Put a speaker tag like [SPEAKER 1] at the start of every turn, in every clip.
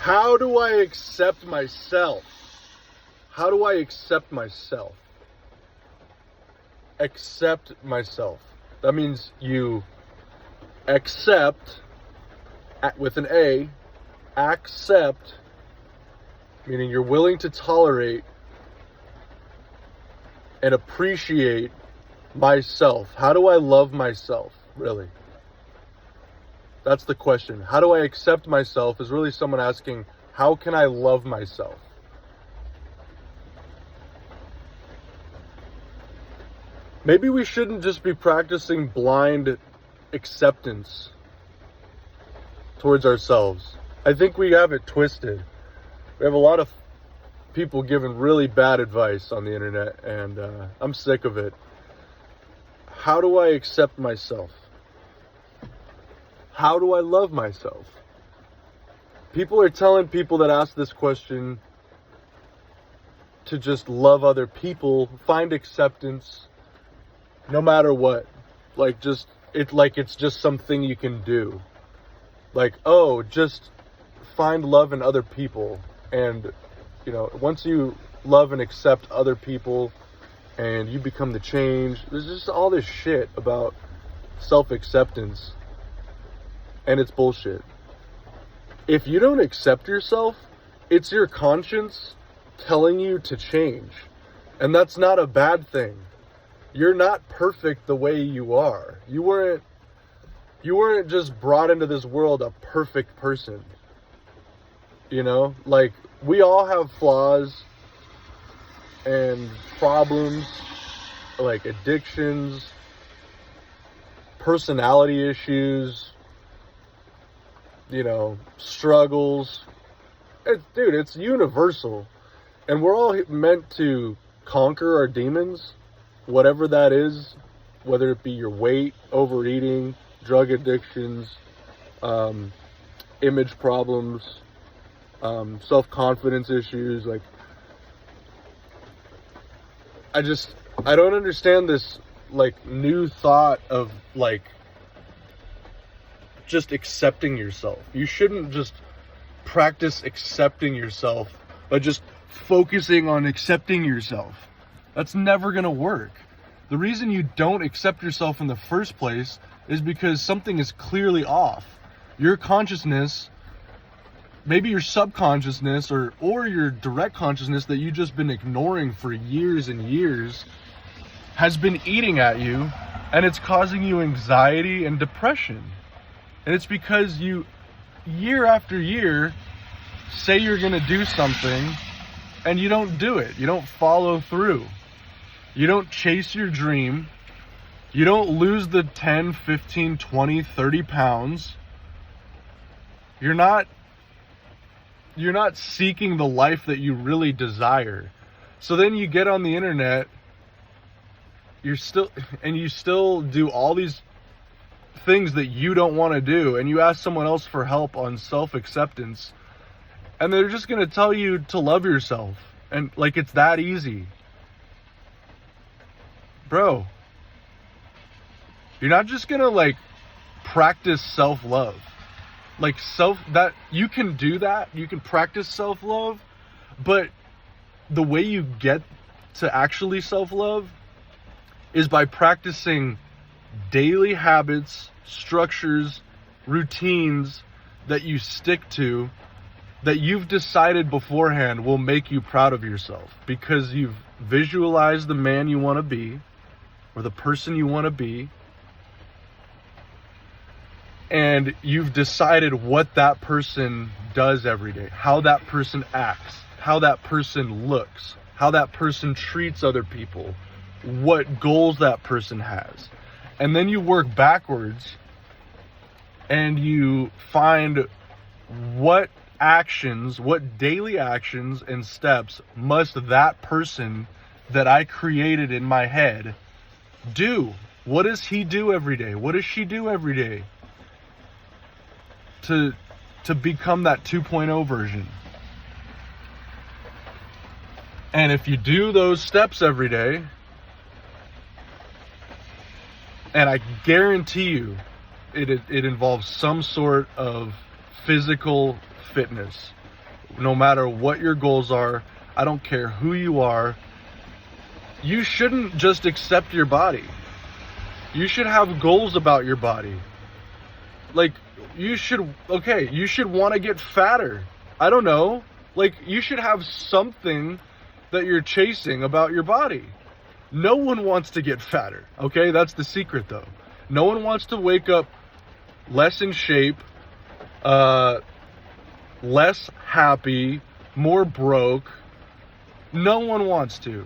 [SPEAKER 1] How do I accept myself? How do I accept myself? Accept myself. That means you accept, with an A, accept, meaning you're willing to tolerate and appreciate myself. How do I love myself, really? That's the question. How do I accept myself is really someone asking, how can I love myself? Maybe we shouldn't just be practicing blind acceptance towards ourselves. I think we have it twisted. We have a lot of people giving really bad advice on the internet, and I'm sick of it. How do I accept myself? How do I love myself? People are telling people that ask this question to just love other people, find acceptance, no matter what. It's just something you can do. Like, oh, just find love in other people. And, once you love and accept other people and you become the change, there's just all this shit about self-acceptance. And it's bullshit. If you don't accept yourself, it's your conscience telling you to change. And that's not a bad thing. You're not perfect the way you are. You weren't just brought into this world a perfect person. We all have flaws and problems, like addictions, personality issues, struggles. It's universal. And we're all meant to conquer our demons, whatever that is, whether it be your weight, overeating, drug addictions, image problems, self-confidence issues. I don't understand this, new thought of, just accepting yourself. You shouldn't just practice accepting yourself by just focusing on accepting yourself. That's never going to work. The reason you don't accept yourself in the first place is because something is clearly off. Your consciousness, maybe your subconsciousness or your direct consciousness that you've just been ignoring for years and years, has been eating at you, and it's causing you anxiety and depression. And it's because you, year after year, say you're going to do something and you don't do it. You don't follow through. You don't chase your dream. You don't lose the 10, 15, 20, 30 pounds. You're not seeking the life that you really desire. So then you get on the internet, you still do all these things that you don't want to do, and you ask someone else for help on self-acceptance, and they're just going to tell you to love yourself, and it's that easy. Bro, you're not just going to practice self-love. You can do that, you can practice self-love, but the way you get to actually self-love is by practicing daily habits, structures, routines that you stick to, that you've decided beforehand will make you proud of yourself, because you've visualized the man you want to be or the person you want to be, and you've decided what that person does every day, how that person acts, how that person looks, how that person treats other people, what goals that person has. And then you work backwards and you find what daily actions and steps must that person that I created in my head do? What does he do every day? What does she do every day to become that 2.0 version? And if you do those steps every day, and I guarantee you it involves some sort of physical fitness. no matter what your goals are. I don't care who you are. You shouldn't just accept your body. You should have goals about your body. Like, you should want to get fatter. I don't know. Like, you should have something that you're chasing about your body. No one wants to get fatter, okay? That's the secret, though. No one wants to wake up less in shape, less happy, more broke. No one wants to.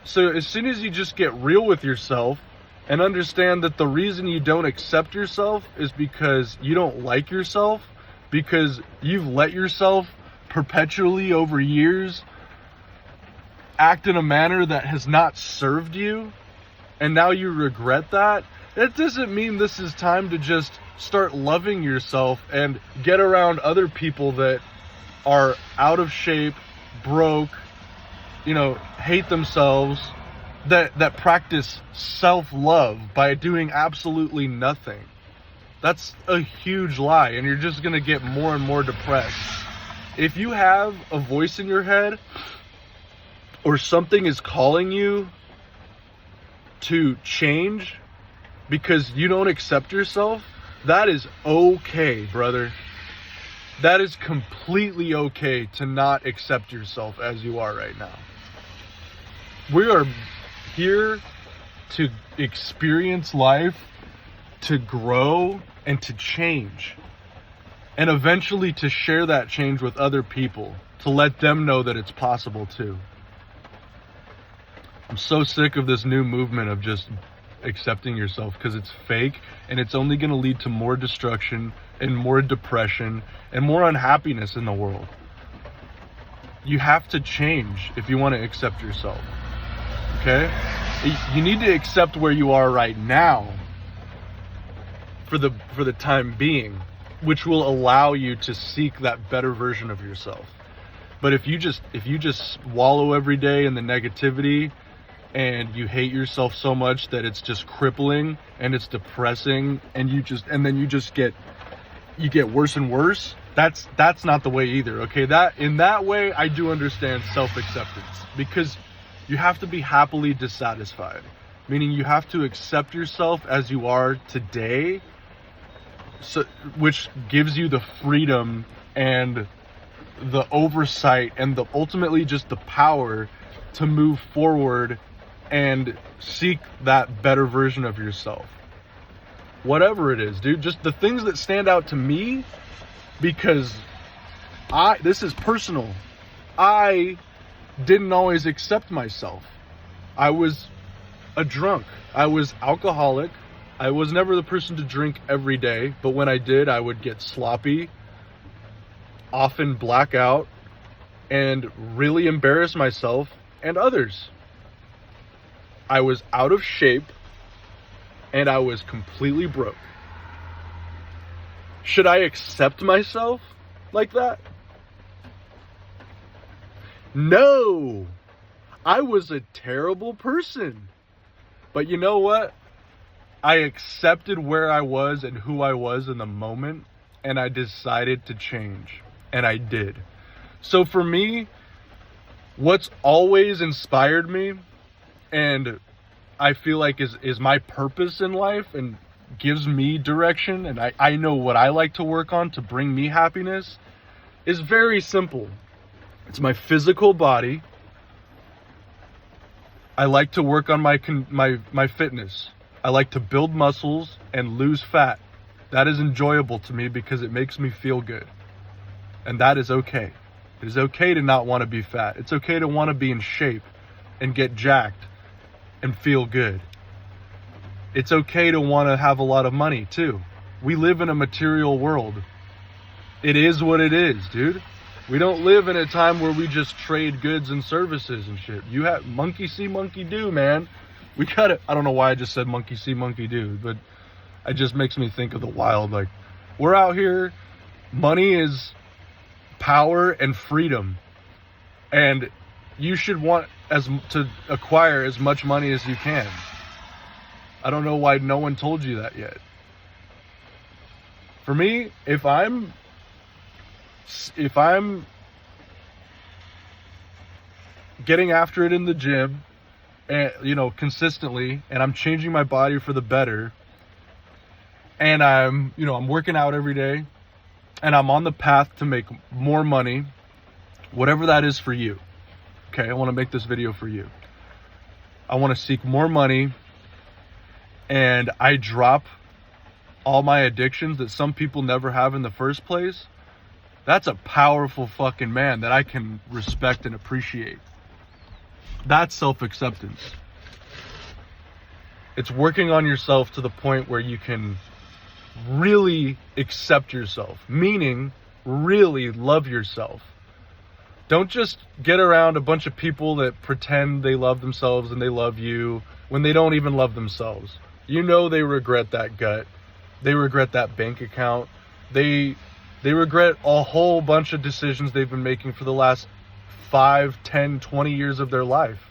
[SPEAKER 1] So as soon as you just get real with yourself and understand that the reason you don't accept yourself is because you don't like yourself, because you've let yourself perpetually over years act in a manner that has not served you, and now you regret that, it doesn't mean this is time to just start loving yourself and get around other people that are out of shape, broke, hate themselves, that practice self-love by doing absolutely nothing. That's a huge lie, and you're just gonna get more and more depressed. If you have a voice in your head or something is calling you to change because you don't accept yourself, that is okay, brother. That is completely okay to not accept yourself as you are right now. We are here to experience life, to grow, and to change. And eventually to share that change with other people, to let them know that it's possible too. I'm so sick of this new movement of just accepting yourself, because it's fake, and it's only going to lead to more destruction and more depression and more unhappiness in the world. You have to change if you want to accept yourself. Okay? You need to accept where you are right now for the time being, which will allow you to seek that better version of yourself. But if you just wallow every day in the negativity, and you hate yourself so much that it's just crippling and it's depressing, and then you get worse and worse, that's not the way either. Okay, in that way I do understand self-acceptance, because you have to be happily dissatisfied, meaning you have to accept yourself as you are today, so which gives you the freedom and the oversight and ultimately just the power to move forward and seek that better version of yourself. Whatever it is, dude, just the things that stand out to me, because this is personal. I didn't always accept myself. I was a drunk. I was alcoholic. I was never the person to drink every day, but when I did, I would get sloppy, often black out, and really embarrass myself and others. I was out of shape, and I was completely broke. Should I accept myself like that? No! I was a terrible person. But you know what? I accepted where I was and who I was in the moment, and I decided to change. And I did. So for me, what's always inspired me, and I feel like is my purpose in life and gives me direction, and I know what I like to work on to bring me happiness, is very simple. It's my physical body. I like to work on my fitness. I like to build muscles and lose fat. That is enjoyable to me because it makes me feel good. And that is okay. It is okay to not want to be fat. It's okay to want to be in shape and get jacked and feel good. It's okay to want to have a lot of money too. We live in a material world. It is what it is, dude. We don't live in a time where we just trade goods and services and shit. You have monkey see, monkey do, man. We gotta, I don't know why I just said monkey see, monkey do, but it just makes me think of the wild. Like, we're out here, money is power and freedom. And you should want to acquire as much money as you can. I don't know why no one told you that yet. For me, if I'm getting after it in the gym, and consistently, and I'm changing my body for the better, and I'm working out every day, and I'm on the path to make more money, whatever that is for you. Okay, I want to make this video for you. I want to seek more money, and I drop all my addictions that some people never have in the first place. That's a powerful fucking man that I can respect and appreciate. That's self-acceptance. It's working on yourself to the point where you can really accept yourself, meaning really love yourself. Don't just get around a bunch of people that pretend they love themselves and they love you when they don't even love themselves. They regret that gut. They regret that bank account. They regret a whole bunch of decisions they've been making for the last 5, 10, 20 years of their life.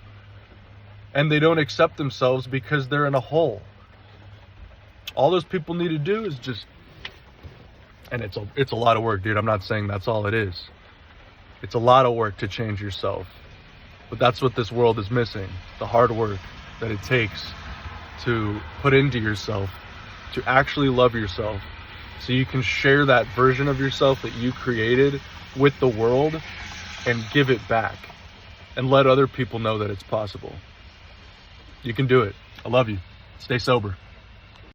[SPEAKER 1] And they don't accept themselves because they're in a hole. All those people need to do is just, and it's a lot of work, dude. I'm not saying that's all it is. It's a lot of work to change yourself. But that's what this world is missing. The hard work that it takes to put into yourself, to actually love yourself, so you can share that version of yourself that you created with the world and give it back and let other people know that it's possible. You can do it. I love you. Stay sober.